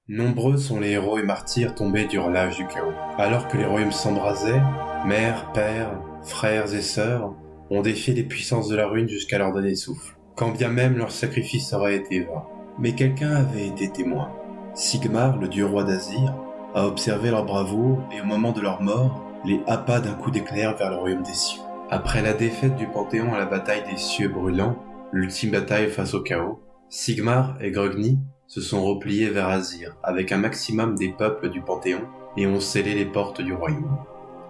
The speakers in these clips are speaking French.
Nombreux sont les héros et martyrs tombés durant l'âge du chaos. Alors que les royaumes s'embrasaient, mères, pères, frères et sœurs ont défié les puissances de la ruine jusqu'à leur dernier souffle, quand bien même leur sacrifice aurait été vain. Mais quelqu'un avait été témoin. Sigmar, le dieu roi d'Azir, a observé leur bravoure et au moment de leur mort, les happa d'un coup d'éclair vers le royaume des cieux. Après la défaite du Panthéon à la bataille des cieux brûlants, l'ultime bataille face au chaos, Sigmar et Grogni se sont repliés vers Azir avec un maximum des peuples du Panthéon et ont scellé les portes du royaume.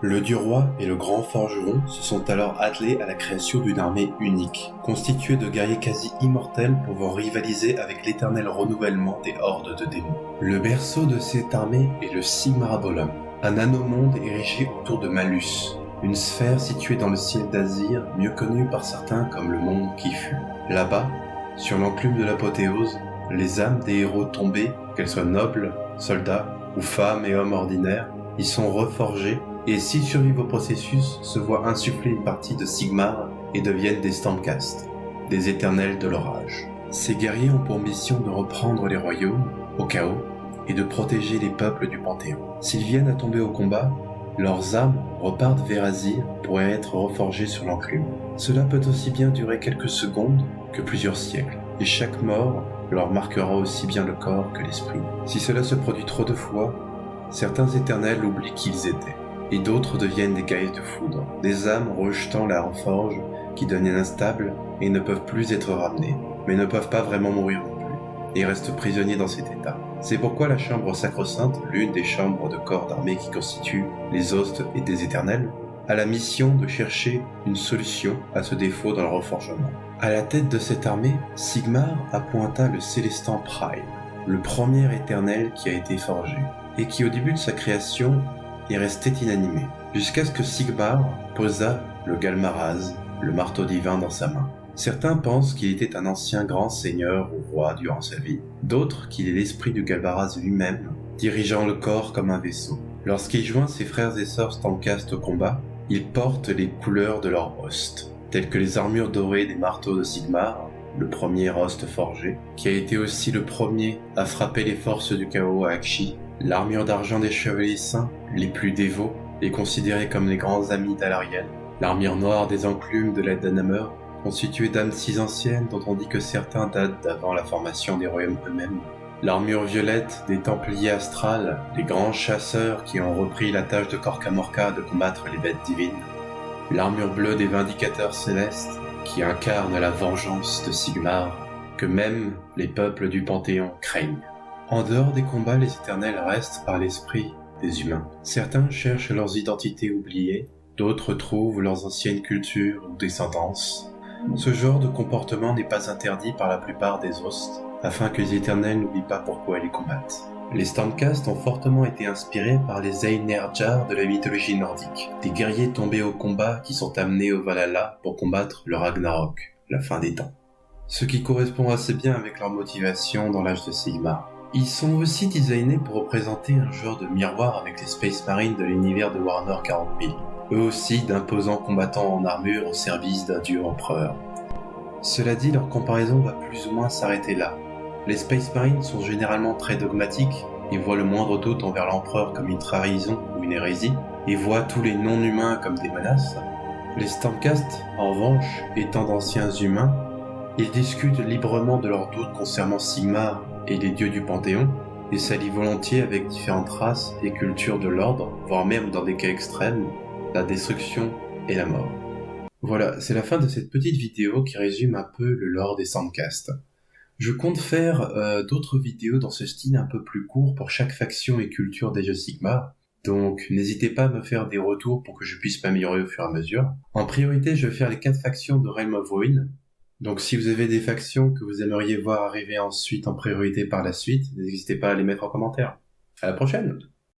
Le dieu roi et le grand forgeron se sont alors attelés à la création d'une armée unique, constituée de guerriers quasi immortels pouvant rivaliser avec l'éternel renouvellement des hordes de démons. Le berceau de cette armée est le Sigmarabolum, un anomonde érigé autour de Malus, une sphère située dans le ciel d'Azir, mieux connue par certains comme le monde qui fut. Là-bas, sur l'enclume de l'apothéose, les âmes des héros tombés, qu'elles soient nobles, soldats ou femmes et hommes ordinaires, y sont reforgées et s'ils survivent au processus, se voient insuffler une partie de Sigmar et deviennent des Stormcast, des éternels de l'orage. Ces guerriers ont pour mission de reprendre les royaumes, au chaos, et de protéger les peuples du Panthéon. S'ils viennent à tomber au combat, leurs âmes repartent vers Azir pour être reforgées sur l'enclume. Cela peut aussi bien durer quelques secondes que plusieurs siècles, et chaque mort leur marquera aussi bien le corps que l'esprit. Si cela se produit trop de fois, certains éternels oublient qui ils étaient, et d'autres deviennent des guerriers de foudre, des âmes rejetant la reforge qui deviennent instables et ne peuvent plus être ramenées, mais ne peuvent pas vraiment mourir non plus, et restent prisonniers dans cet état. C'est pourquoi la chambre sacro-sainte, l'une des chambres de corps d'armée qui constituent les hostes et des éternels, a la mission de chercher une solution à ce défaut dans le reforgement. À la tête de cette armée, Sigmar appointa le Célestin Prime, le premier éternel qui a été forgé, et qui au début de sa création est resté inanimé, jusqu'à ce que Sigmar posa le Galmaraz, le marteau divin, dans sa main. Certains pensent qu'il était un ancien grand seigneur ou roi durant sa vie, d'autres qu'il est l'esprit du Galmaraz lui-même, dirigeant le corps comme un vaisseau. Lorsqu'il joint ses frères et sœurs Stormcast au combat, il porte les couleurs de leur host, telles que les armures dorées des marteaux de Sigmar, le premier host forgé, qui a été aussi le premier à frapper les forces du chaos à Aqshy, l'armure d'argent des chevaliers saints, les plus dévots, et considérés comme les grands amis d'Alariel, l'armure noire des enclumes de la Danhammer, constituée d'âmes si anciennes dont on dit que certains datent d'avant la formation des royaumes eux-mêmes, l'armure violette des Templiers astrales, les grands chasseurs qui ont repris la tâche de Corcamorca de combattre les bêtes divines, l'armure bleue des Vindicateurs célestes qui incarnent la vengeance de Sigmar, que même les peuples du Panthéon craignent. En dehors des combats, les éternels restent par l'esprit des humains. Certains cherchent leurs identités oubliées, d'autres trouvent leurs anciennes cultures ou descendances. Ce genre de comportement n'est pas interdit par la plupart des hostes, afin que les éternels n'oublient pas pourquoi ils combattent. Les Stormcast ont fortement été inspirés par les Einherjar de la mythologie nordique, des guerriers tombés au combat qui sont amenés au Valhalla pour combattre le Ragnarok, la fin des temps. Ce qui correspond assez bien avec leur motivation dans l'âge de Sigmar. Ils sont aussi designés pour représenter un genre de miroir avec les Space Marines de l'univers de Warhammer 40 000, eux aussi d'imposants combattants en armure au service d'un dieu empereur. Cela dit, leur comparaison va plus ou moins s'arrêter là. Les Space Marines sont généralement très dogmatiques et voient le moindre doute envers l'empereur comme une trahison ou une hérésie, et voient tous les non-humains comme des menaces. Les Stormcast, en revanche, étant d'anciens humains, ils discutent librement de leurs doutes concernant Sigmar et les dieux du Panthéon, et s'allient volontiers avec différentes races et cultures de l'ordre, voire même dans des cas extrêmes, la destruction et la mort. Voilà, c'est la fin de cette petite vidéo qui résume un peu le lore des Stormcast. Je compte faire d'autres vidéos dans ce style un peu plus court pour chaque faction et culture des jeux Sigmar, donc n'hésitez pas à me faire des retours pour que je puisse m'améliorer au fur et à mesure. En priorité, je vais faire les 4 factions de Realm of Ruin, donc si vous avez des factions que vous aimeriez voir arriver ensuite en priorité par la suite, n'hésitez pas à les mettre en commentaire. À la prochaine!